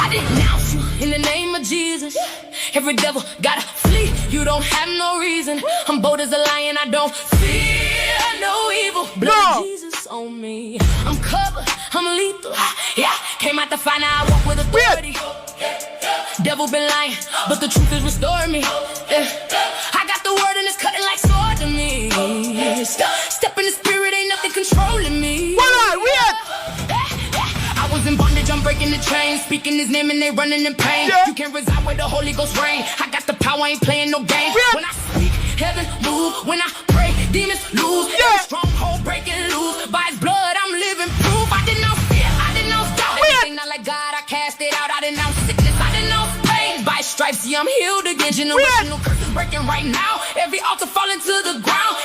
I denounce you in the name of Jesus. Every devil gotta flee. You don't have no reason. I'm bold as a lion. I don't fear no evil. Blood of Jesus on me. I'm covered. I'm lethal. Yeah, came out to find out I walk with authority. Devil been lying, but the truth is restoring me. I got the word and it's cutting like sword to me. Step in the spirit, ain't nothing controlling me. I was in bondage, I'm breaking the chains. Speaking his name and they running in pain. You can't reside where the Holy Ghost reign. I got the power, ain't playing no game. When I speak, heaven move. When I pray, demons lose. Every stronghold breaking loose. By his blood, I'm living proof. I denounce fear, I denounce doubt. Everything not like God, I cast it out. I denounce sickness, I denounce pain. By stripes, see, I'm healed again. Generational curses breaking right now. Every altar falling to the ground.